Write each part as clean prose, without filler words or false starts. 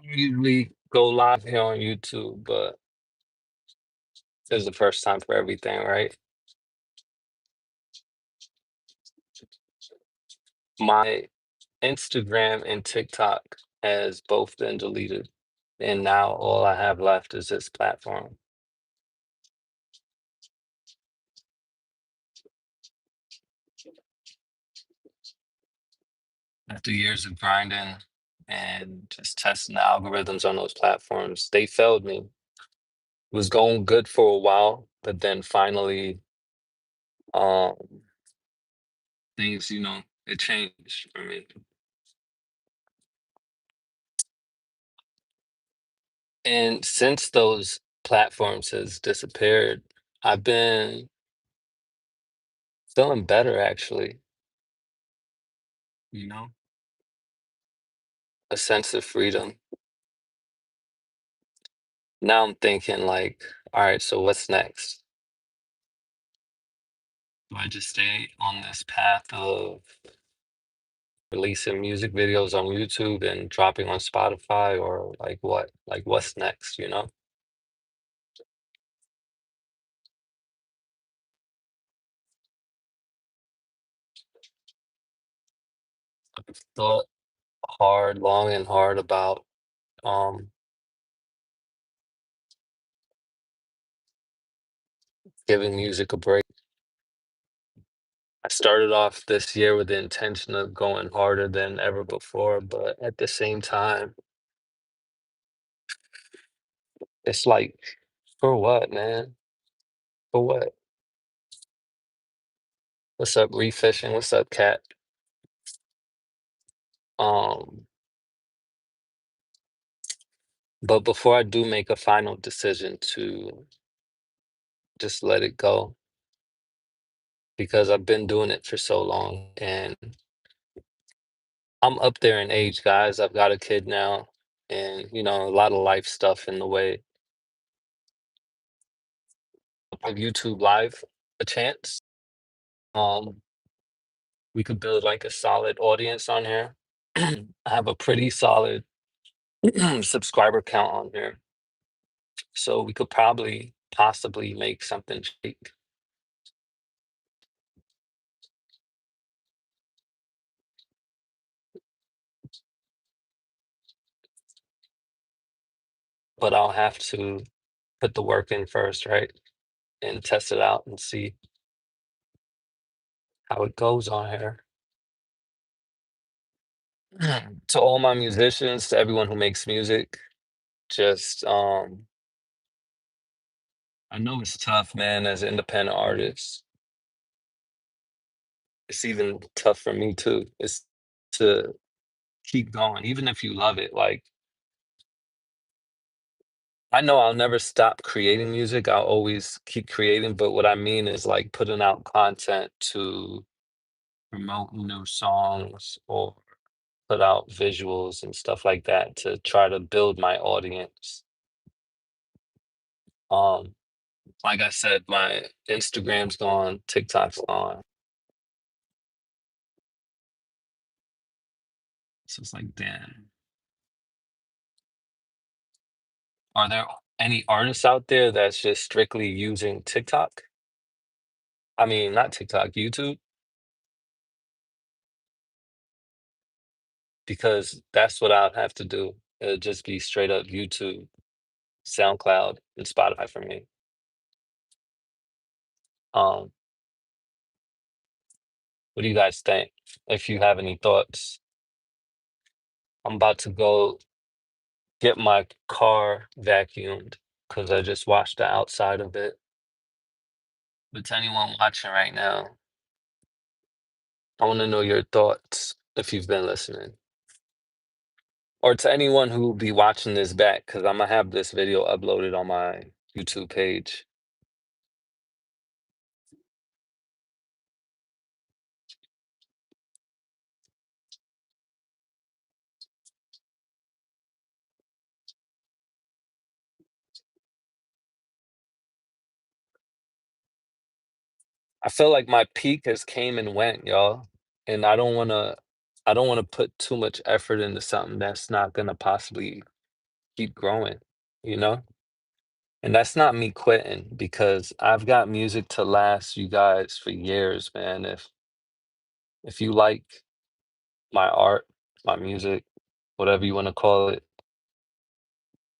Usually go live here on YouTube, but this is the first time for everything, right? My Instagram and TikTok has both been deleted, and now all I have left is this platform. After years of grinding and just testing the algorithms on those platforms, they failed me. Was going good for a while, but then finally, um, things, it changed for me. And since those platforms has disappeared, I've been feeling better actually, you know, a sense of freedom. Now I'm thinking like, all right, so what's next? Do I just stay on this path of releasing music videos on YouTube and dropping on Spotify or like what? Like what's next, you know? I've thought long and hard about um giving music a break. I started off this year with the intention of going harder than ever before, but at the same time, it's like, for what, man? For what? What's up, refishing? What's up, cat? Um, but before I do make a final decision to just let it go, because I've been doing it for so long and I'm up there in age, guys. I've got a kid now and, a lot of life stuff in the way of YouTube Live a chance. Um, we could build like a solid audience on here. I have a pretty solid subscriber count on here. So we could probably possibly make something shake. But I'll have to put the work in first, right? And test it out and see how it goes on here. To all my musicians, to everyone who makes music, just I know it's tough, man, as independent artists. It's even tough for me too. It's to keep going, even if you love it. Like I know I'll never stop creating music. I'll always keep creating, but what I mean is like putting out content to promote new songs or put out visuals and stuff like that to try to build my audience. Um, like I said, my Instagram's gone, TikTok's gone. So it's like, damn. Are there any artists out there that's just strictly using TikTok? I mean, not TikTok, YouTube, because that's what I'd have to do. It'd just be straight up YouTube, SoundCloud, and Spotify for me. Um, what do you guys think? If you have any thoughts, I'm about to go get my car vacuumed because I just washed the outside of it. But to anyone watching right now, I want to know your thoughts if you've been listening. Or to anyone who will be watching this back, because I'm gonna have this video uploaded on my YouTube page. I feel like my peak has came and went, y'all. And I don't wanna put too much effort into something that's not gonna possibly keep growing, you know? And that's not me quitting because I've got music to last you guys for years, man. If you like my art, my music, whatever you want to call it,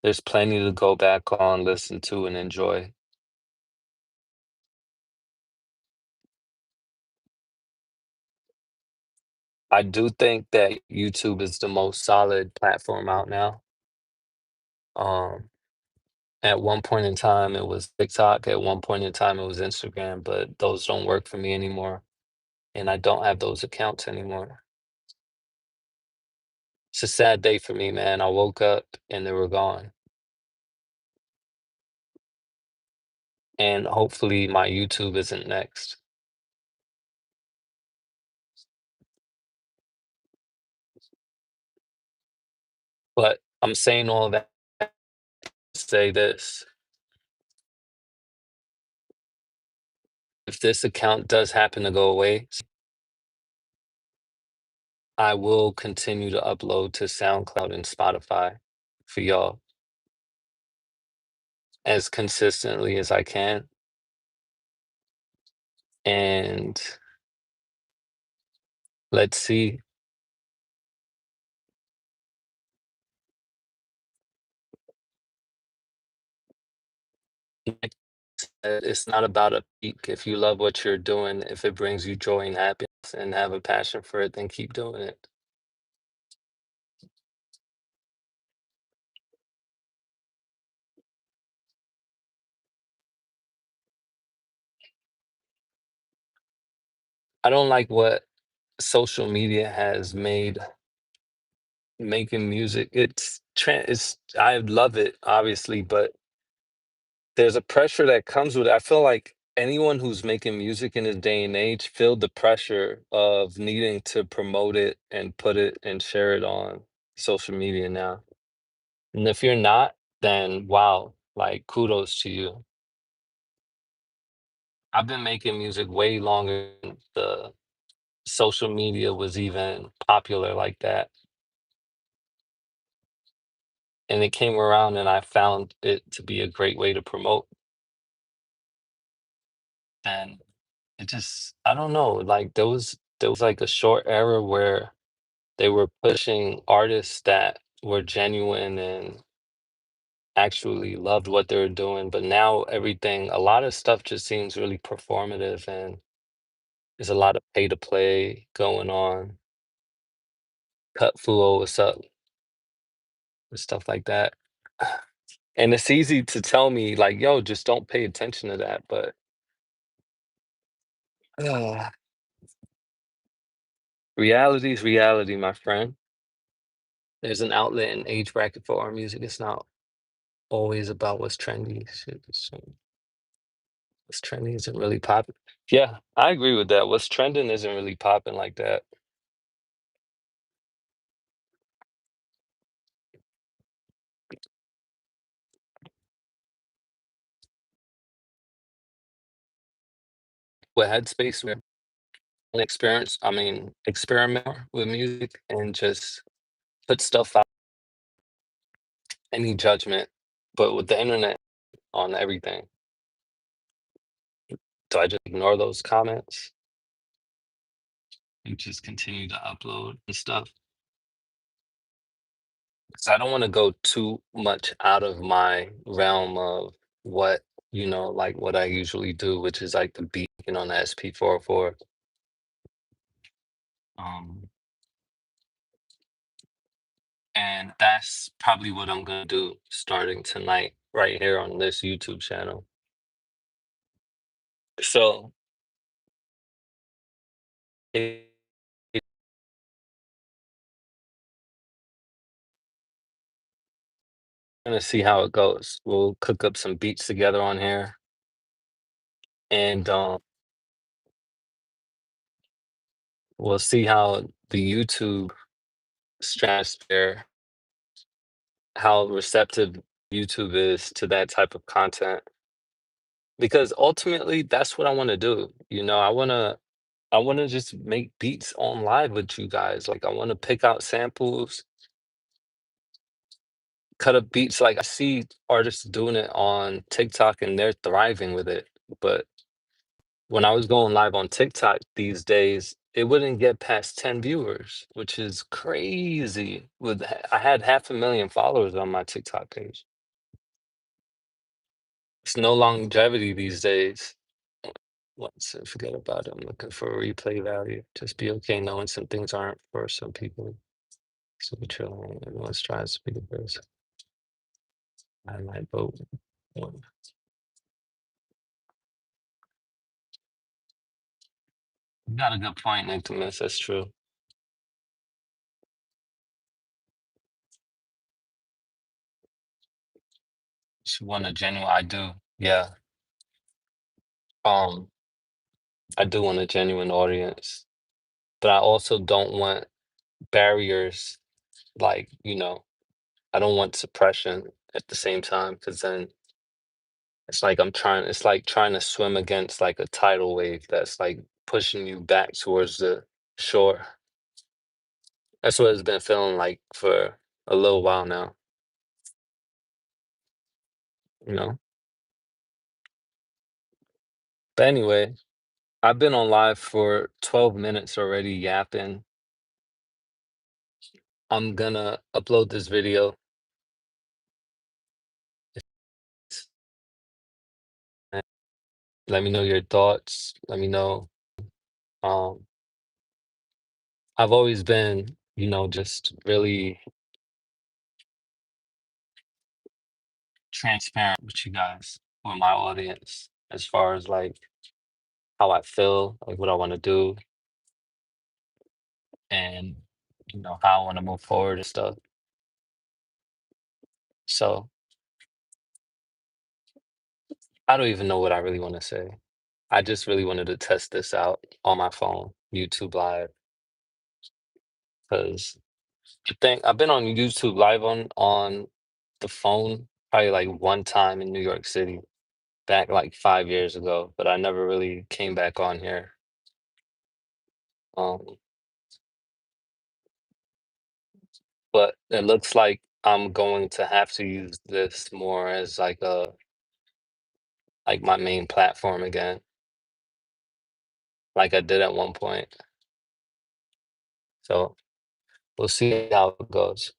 there's plenty to go back on, listen to, and enjoy. I do think that YouTube is the most solid platform out now. Um, at one point in time, it was TikTok. At one point in time, it was Instagram, but those don't work for me anymore. And I don't have those accounts anymore. It's a sad day for me, man. I woke up and they were gone. And hopefully my YouTube isn't next. But I'm saying all that to say this. If this account does happen to go away, I will continue to upload to SoundCloud and Spotify for y'all as consistently as I can. And let's see. Like I said, it's not about a peak. If you love what you're doing, if it brings you joy and happiness and have a passion for it, then keep doing it. I don't like what social media has made making music. It's I love it, obviously, but there's a pressure that comes with it. I feel like anyone who's making music in this day and age feel the pressure of needing to promote it and put it and share it on social media now. And if you're not, then wow, like kudos to you. I've been making music way longer than the social media was even popular like that. And it came around and I found it to be a great way to promote. And it just I don't know, like there was like a short era where they were pushing artists that were genuine and actually loved what they were doing, but now everything a lot of stuff just seems really performative and there's a lot of pay to play going on. Cut Full, what's up? And stuff like that. And it's easy to tell me like, "Yo, just don't pay attention to that," but reality is reality, my friend. There's an outlet and age bracket for our music. It's not always about what's trendy. Shit, what's trending isn't really popping. Yeah, I agree with that. What's trending isn't really popping like that. With Headspace, we experiment more with music and just put stuff out, any judgment, but with the internet on everything. Do I just ignore those comments and just continue to upload and stuff? 'Cause I don't wanna go too much out of my realm of what, like, what I usually do, which is, like, the beat on the SP404. Um, and that's probably what I'm gonna do starting tonight right here on this YouTube channel. So, it gonna see how it goes. We'll cook up some beats together on here, and, we'll see how the YouTube stratosphere how receptive YouTube is to that type of content. Because ultimately, that's what I wanna do, I wanna just make beats on live with you guys, like, I wanna pick out samples cut up beats. Like I see artists doing it on TikTok and they're thriving with it. But when I was going live on TikTok these days, it wouldn't get past 10 viewers, which is crazy. I had 500,000 followers on my TikTok page. It's no longevity these days. Once and forget about it. I'm looking for replay value. Just be okay knowing some things aren't for some people. So we chill. Everyone's trying to be the best. I might vote. You got a good point, Nicholas. That's true. She want a genuine. I do. Yeah. Um, I do want a genuine audience, but I also don't want barriers. Like I don't want suppression at the same time because then it's like it's like trying to swim against like a tidal wave that's like pushing you back towards the shore. That's what it's been feeling like for a little while now, you know? But anyway, I've been on live for 12 minutes already yapping. I'm gonna upload this video. And let me know your thoughts. Let me know. Um, I've always been, just really transparent with you guys, with my audience, as far as like how I feel, like what I want to do, and how I want to move forward and stuff. So I don't even know what I really want to say. I just really wanted to test this out on my phone, YouTube Live, because I think I've been on YouTube Live on the phone probably like one time in New York City back like 5 years ago, but I never really came back on here. Um, but it looks like I'm going to have to use this more as like my main platform again, like I did at one point. So we'll see how it goes.